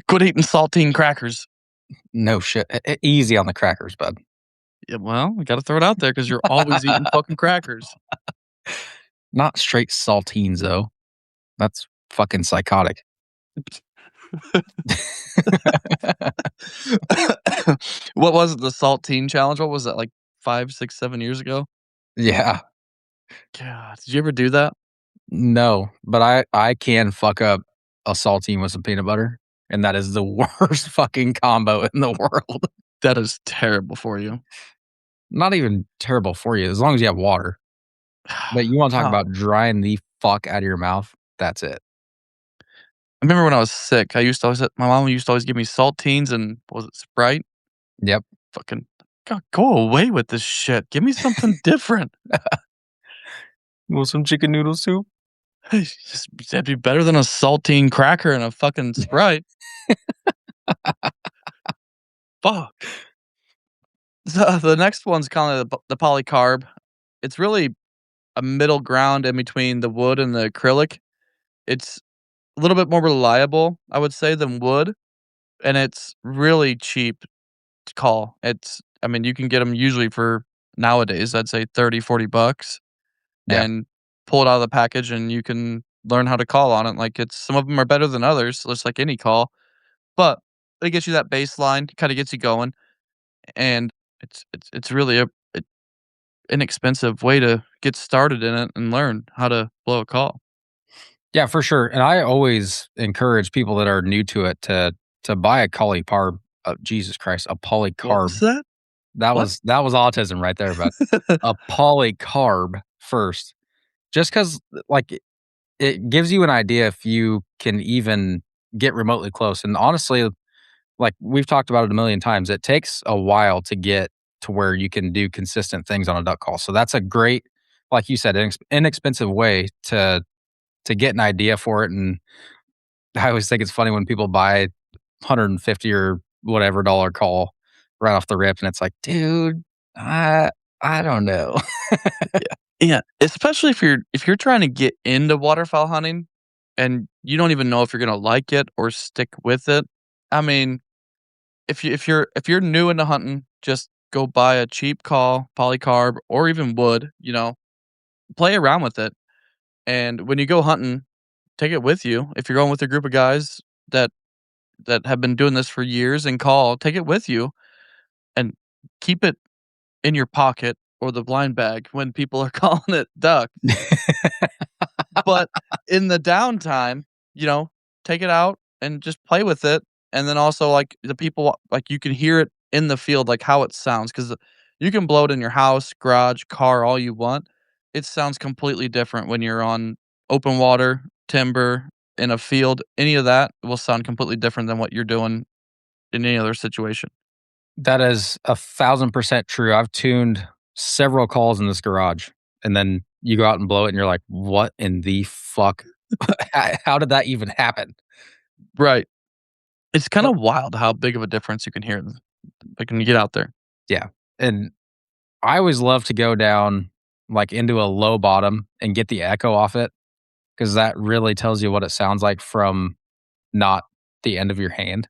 Quit eating saltine crackers. No shit. Easy on the crackers, bud. Yeah, well, we gotta throw it out there because 'cause you're always eating fucking crackers. Not straight saltines though. That's fucking psychotic. What was it, the saltine challenge? What was that, like, 5, 6, 7 years ago? Yeah. God, did you ever do that? No, but I can fuck up a saltine with some peanut butter, and that is the worst fucking combo in the world. That is terrible for you. Not even terrible for you as long as you have water. But you wanna talk Oh, about drying the fuck out of your mouth, that's it. I remember when I was sick, I used to always my mom used to always give me saltines and was it Sprite? Yep. Fucking God, go away with this shit. Give me something different. You want some chicken noodle soup? Just that'd be better than a saltine cracker and a fucking Sprite. Fuck. The next one's kinda the polycarb. It's really a middle ground in between the wood and the acrylic. It's a little bit more reliable, I would say, than wood, and it's really cheap to call. I mean, you can get them usually for nowadays, I'd say 30, $40 Yeah. and pull it out of the package and you can learn how to call on it. Like it's some of them are better than others, just like any call, but it gets you that baseline, kinda gets you going, and it's really a inexpensive way to get started in it and learn how to blow a call. Yeah, for sure, and I always encourage people that are new to it to buy a polycarb Jesus Christ, a What polycarb. was that? What? That was autism right there, but a polycarb first, just because like, it gives you an idea if you can even get remotely close, and honestly, like, we've talked about it a million times, it takes a while to get to where you can do consistent things on a duck call, so that's a great, like you said, inexpensive way to get an idea for it, and I always think it's funny when people buy 150 or whatever dollar call right off the rip, and it's like, "Dude, I I don't know." Yeah, especially if you're trying to get into waterfowl hunting and you don't even know if you're gonna like it or stick with it. I mean, if you're new into hunting, just go buy a cheap call, polycarb, or even wood, play around with it. And when you go hunting, take it with you. If you're going with a group of guys that that have been doing this for years and call, take it with you and keep it in your pocket or the blind bag when people are calling it duck. But in the downtime, you know, take it out and just play with it, and then also, like, the people like, you can hear it in the field, like, how it sounds, because you can blow it in your house, garage, car, all you want. It sounds completely different when you're on open water, timber, in a field. Any of that will sound completely different than what you're doing in any other situation. That is 1,000% true. I've tuned several calls in this garage, and then you go out and blow it, and you're like, "What in the fuck? How did that even happen?" Right. It's kinda But wild how big of a difference you can hear, like, when you get out there. yeah, and I always love to go down, like, into a low bottom and get the echo off it because that really tells you what it sounds like from not the end of your hand.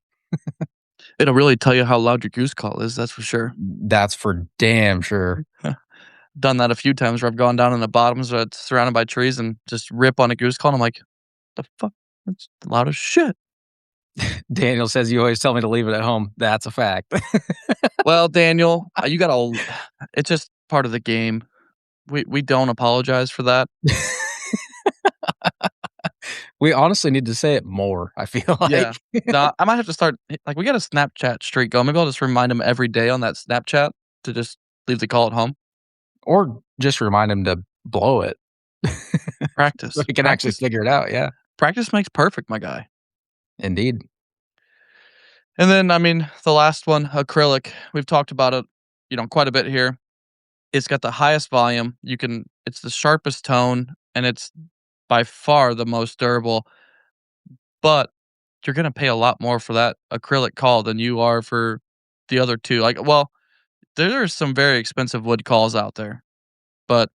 It'll really tell you how loud your goose call is, that's for sure. That's for damn sure. Done that a few times where I've gone down in the bottoms where it's surrounded by trees and just rip on a goose call, and I'm like, "The fuck? That's loud as shit." Daniel says you always tell me to leave it at home. That's a fact. Well, Daniel, you gotta it's just part of the game. We don't apologize for that. We honestly need to say it more, I feel like. Yeah. No, I might have to start like, we got a Snapchat streak going. Maybe I'll just remind him every day on that Snapchat to just leave the call at home. Or just remind him to blow it. So Practice. he can actually Practice. figure it out, yeah. Practice makes perfect, my guy. Indeed. And then, I mean, the last one, acrylic. We've talked about it, quite a bit here. It's got the highest volume. It's the sharpest tone, and it's by far the most durable. But you're gonna pay a lot more for that acrylic call than you are for the other two. Like, well, there's some very expensive wood calls out there, but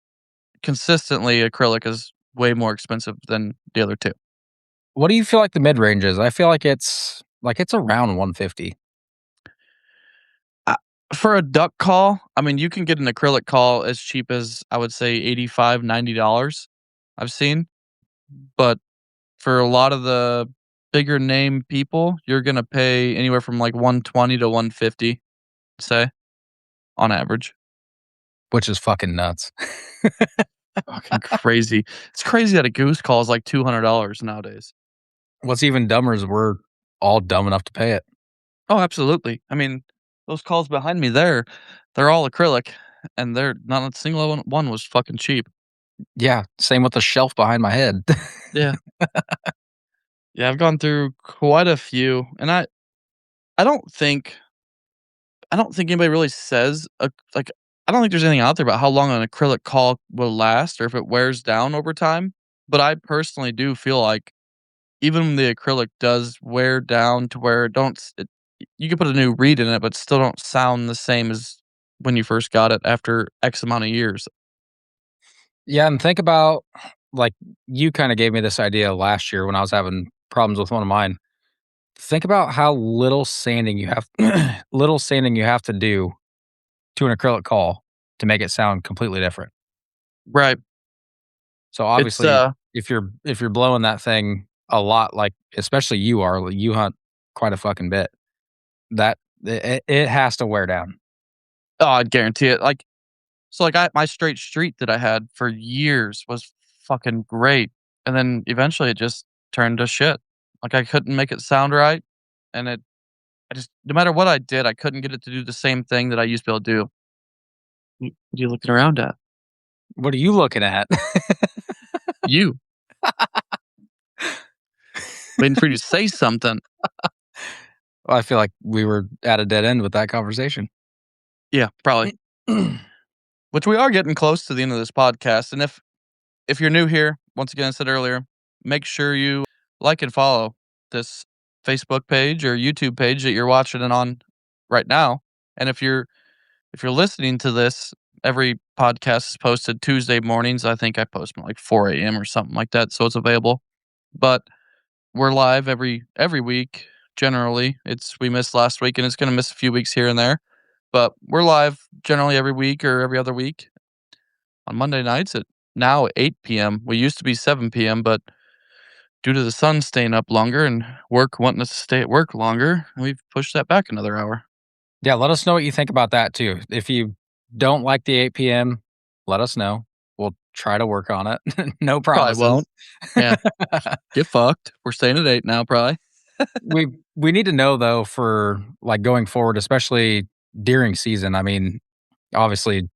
consistently acrylic is way more expensive than the other two. What do you feel like the mid-range is? I feel like it's around 150. Uh, for a duck call, I mean, you can get an acrylic call as cheap as I would say 85, $90 I've seen, but for a lot of the bigger name people, you're gonna pay anywhere from like 120 to 150, say, on average. Which is fucking nuts. Fucking crazy. It's crazy that a goose call is like $200 nowadays. What's even dumber is we're all dumb enough to pay it. Oh, absolutely. I mean, those calls behind me there, they're all acrylic, and they're not a single one was fucking cheap. Yeah, same with the shelf behind my head. Yeah. Yeah, I've gone through quite a few, and I don't think I don't think anybody really says like I don't think there's anything out there about how long an acrylic call will last or if it wears down over time. But I personally do feel like even when the acrylic does wear down to where it don't s- it, you can put a new reed in it, but still don't sound the same as when you first got it after X amount of years. Yeah, and think about, like, you kinda gave me this idea last year when I was having problems with one of mine. Think about how little sanding you have to do to an acrylic call to make it sound completely different. Right. So, It's obviously, if you're blowing that thing a lot, like, especially you are, like, you hunt quite a fucking bit, that it has to wear down. oh, I'd guarantee it. Like my straight street that I had for years was fucking great, and then eventually it just turned to shit. Like I couldn't make it sound right, and I just no matter what I did, I couldn't get it to do the same thing that I used to be able to do. What are you looking around at? What are you looking at? You waiting for you to say something. Well, I feel like we were at a dead end with that conversation. Yeah, probably. Which we are getting close to the end of this podcast, and if you're new here, once again, I said earlier, make sure you like and follow this Facebook page or YouTube page that you're watching it on right now. And if you're listening to this, every podcast is posted Tuesday mornings. I think I post them at like 4 a.m. or something like that, so it's available. But we're live every week. Generally, we missed last week, and it's going to miss a few weeks here and there. But we're live generally every week or every other week on Monday nights at now 8 p.m. We used to be 7 p.m., but due to the sun staying up longer and work wanting us to stay at work longer, we've pushed that back another hour. Yeah, let us know what you think about that too. If you don't like the 8 p.m., let us know. We'll try to work on it. No Probably promises. won't. Yeah, get fucked. We're staying at 8 now, probably. We need to know though for like going forward, especially during season. I mean, obviously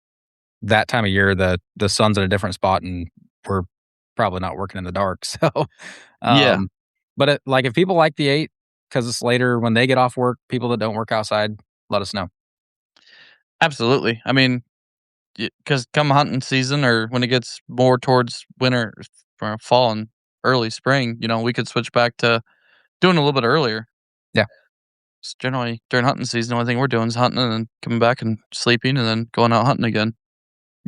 that time of year the sun's at a different spot and we're probably not working in the dark. So Yeah, um but like if people like the 8 because it's later when they get off work, people that don't work outside, let us know. absolutely. I mean, because come hunting season or when it gets more towards winter or fall and early spring, we could switch back to doing a little bit earlier. Yeah. It's generally during hunting season, the only thing we're doing is hunting and then coming back and sleeping and then going out hunting again.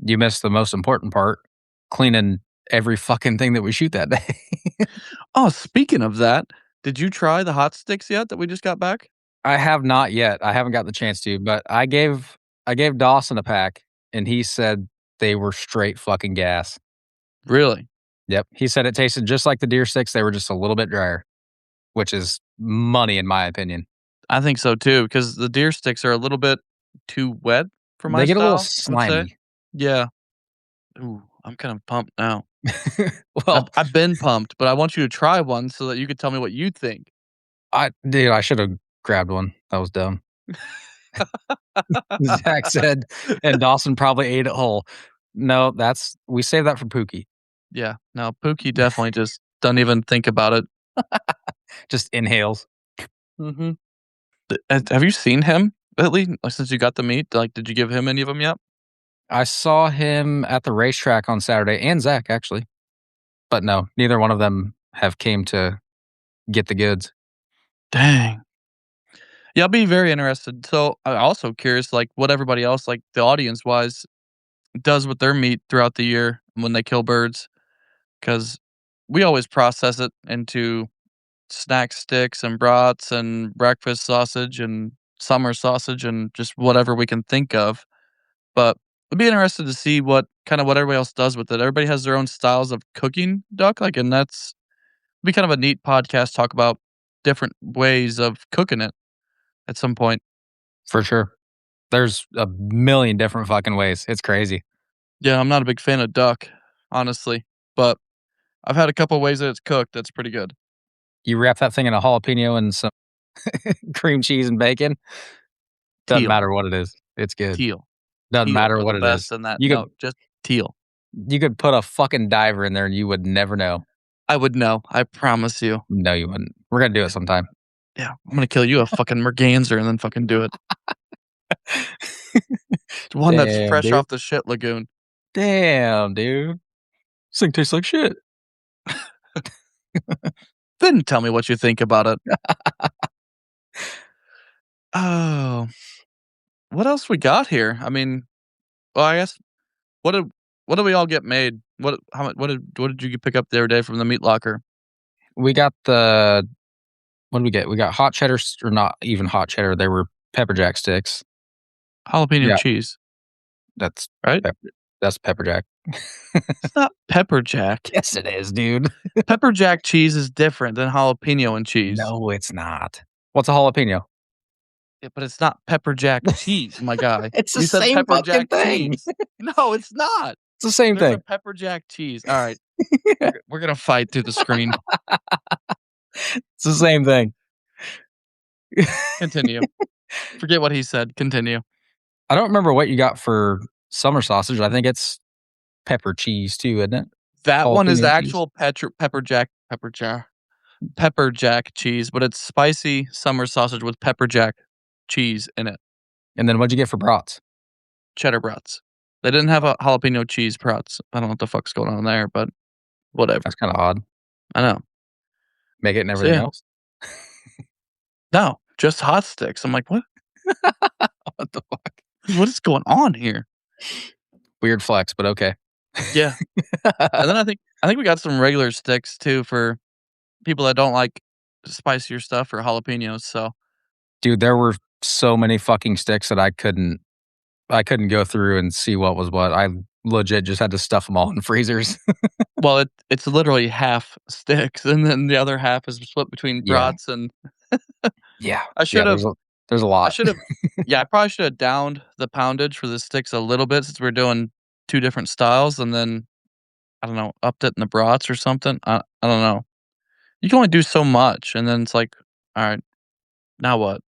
You missed the most important part, cleaning every fucking thing that we shoot that day. Oh, speaking of that, did you try the hot sticks yet that we just got back? I have not yet. I haven't got the chance to, but I gave Dawson a pack, and he said they were straight fucking gas. Really? Yep. He said it tasted just like the deer sticks, they were just a little bit drier, which is money in my opinion. I think so too, because the deer sticks are a little bit too wet for my They get a little style, I would say. slimy. Yeah. Ooh, I'm kind of pumped now. I've Well, I've been pumped, but I want you to try one so that you could tell me what you think. I should have grabbed one. That was dumb. Zach said, and Dawson probably ate it whole. No, we saved that for Pookie. Yeah. No, Pookie definitely just doesn't even think about it. Just inhales. Mhm. Have you seen him lately? Like, since you got the meat? Like, did you give him any of them yet? I saw him at the racetrack on Saturday, and Zach actually, but no, neither one of them have came to get the goods. Dang. Yeah, I'll be very interested. So, I'm also curious, like, what everybody else, like, the audience-wise, does with their meat throughout the year when they kill birds, because we always process it into snack sticks and brats and breakfast sausage and summer sausage and just whatever we can think of. But I'd be interested to see what everybody else does with it. Everybody has their own styles of cooking duck, like, and that's be kind of a neat podcast talk about different ways of cooking it at some point. For sure. There's a million different fucking ways. It's crazy. Yeah, I'm not a big fan of duck, honestly, but I've had a couple ways that it's cooked that's pretty good. You wrap that thing in a jalapeno and some cream cheese and bacon. Doesn't Teal, matter what it is. It's good. teal, Doesn't teal matter are the what it is. best in that. You No, could just teal. you could put a fucking diver in there and you would never know. I would know. I promise you. No, you wouldn't. We're gonna do it sometime. Yeah, I'm gonna kill you a fucking merganser and then fucking do it. One that's Damn, fresh dude. off the shit lagoon. Damn, dude. This thing tastes like shit. Then tell me what you think about it. Oh, what else we got here? I mean, well, I guess what did what did we all get made? What did you pick up the other day from the meat locker? We got what did we get? We got hot cheddar, or not even hot cheddar. They were pepper jack sticks. Jalapeno Yeah, cheese, that's right? pepper. That's pepper jack. It's not pepper jack. Yes, it is, dude. Pepper jack cheese is different than jalapeno and cheese. No, it's not. What's a jalapeno? Yeah, but it's not pepper jack cheese, my guy. It's the You said same pepper fucking jack thing. cheese. No, it's not. It's the same There's a thing. pepper jack cheese. All right, we're gonna fight through the screen. It's the same thing. Continue. Forget what he said. Continue. I don't remember what you got for summer sausage. I think it's pepper cheese too, isn't it? That one is the Jalapeno cheese. actual pepper jack cheese, but it's spicy summer sausage with pepper jack cheese in it. And then what'd you get for brats? Cheddar brats. They didn't have a jalapeno cheese brats. I don't know what the fuck's going on there, but whatever. That's kind of odd. I know. Make it and So everything yeah, else. no, just hot sticks. I'm like, what? What the fuck? What is going on here? Weird flex, but okay. Yeah, and then I think we got some regular sticks too for people that don't like spicier stuff or jalapenos. So Dude, there were so many fucking sticks that I couldn't go through and see what was what. I legit just had to stuff them all in freezers. well, it's literally half sticks, and then the other half is split between Yeah. brats and Yeah. I Yeah, should have there's a I lot. should have yeah, I probably should have downed the poundage for the sticks a little bit since we're doing 2 different styles and then, I don't know, upped it in the brats or something. I don't know. You can only do so much, and then it's like, "Alright, now what?"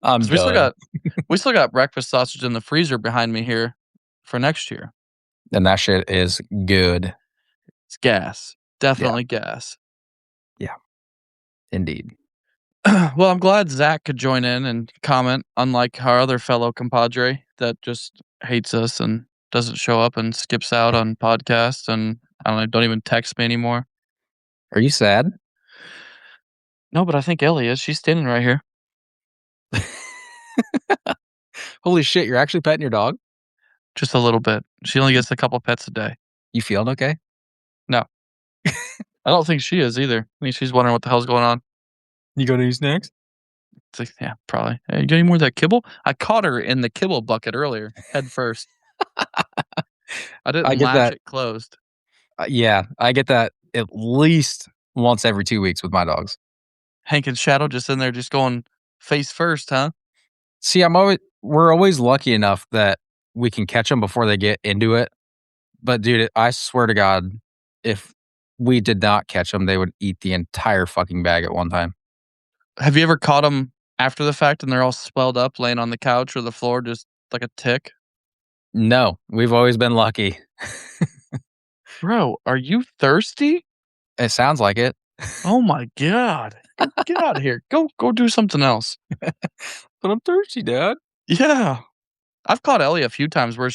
I'm 'Cause we still done. got we still got breakfast sausage in the freezer behind me here for next year. And that shit is good. It's gas. Yeah. Definitely gas. Yeah. Indeed. Well, I'm glad Zach could join in and comment, unlike our other fellow compadre that just hates us and doesn't show up and skips out on podcasts and, I don't know, don't even text me anymore. Are you sad? No, but I think Ellie is. She's standing right here. Holy shit, you're actually petting your dog? Just a little bit. She only gets a couple pets a day. You feeling okay? No. I don't think she is either. I mean, she's wondering what the hell's going on. You got any snacks? It's like, yeah, probably. Hey, you got any more of that kibble? I caught her in the kibble bucket earlier, head first. I didn't I get latch that. it closed. Yeah, I get that at least once every 2 weeks with my dogs. Hank and Shadow just in there just going face first, huh? See, we're always lucky enough that we can catch them before they get into it. But dude, I swear to God, if we did not catch them, they would eat the entire fucking bag at one time. Have you ever caught them after the fact and they're all swelled up laying on the couch or the floor just like a tick? No, we've always been lucky. Bro, are you thirsty? It sounds like it. Oh my God. Get out of here. Go do something else. But I'm thirsty, Dad. Yeah. I've caught Ellie a few times where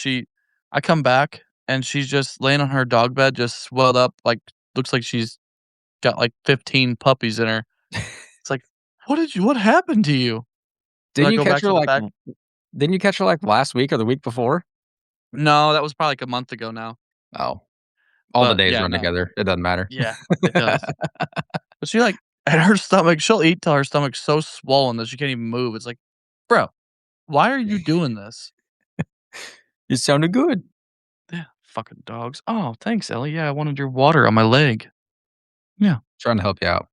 I come back and she's just laying on her dog bed, just swelled up, like looks like she's got like 15 puppies in her. It's like, what happened to you? Did I Didn't you go catch back her to the like back? didn't you catch her like last week or the week before? No, that was probably like a month ago now. Oh. All the But days yeah, run no. together. It doesn't matter. Yeah, it does. But she like at her stomach, she'll eat till her stomach's so swollen that she can't even move. It's like, bro, why are you doing this? It sounded good. Yeah, fucking dogs. Oh, thanks, Ellie. Yeah, I wanted your water on my leg. Yeah. Trying to help you out.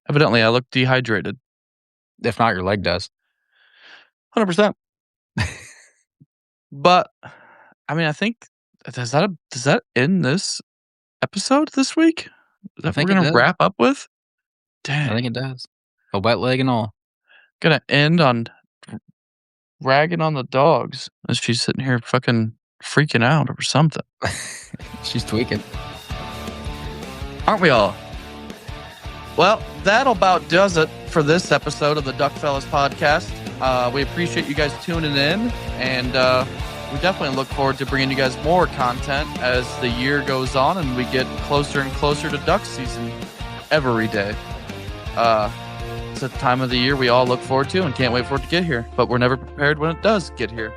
Evidently, I look dehydrated. If not, your leg does. 100%. But I mean, I think does that end this episode this week? Is I that what think we're it gonna does. wrap up with? I Dang. think it does. A wet leg and all. Gonna end on ragging on the dogs as she's sitting here fucking freaking out or something. She's tweaking. Aren't we all? Well, that about does it for this episode of the DuckFellas Podcast. We appreciate you guys tuning in, and we definitely look forward to bringing you guys more content as the year goes on and we get closer and closer to duck season every day. It's a time of the year we all look forward to and can't wait for it to get here, but we're never prepared when it does get here.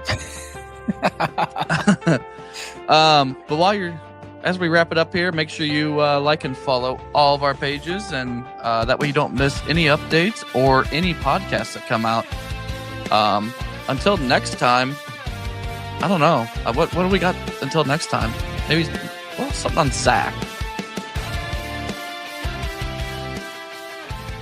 But as we wrap it up here, make sure you like and follow all of our pages, and that way you don't miss any updates or any podcasts that come out. Until next time, I don't know. What do we got until next time? Maybe something on Zach.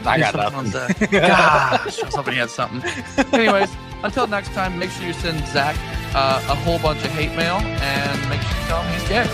I got something on nothing. Zach. Gosh, I was hoping he had something. Anyways, until next time, make sure you send Zach a whole bunch of hate mail and make sure you tell him he's gay.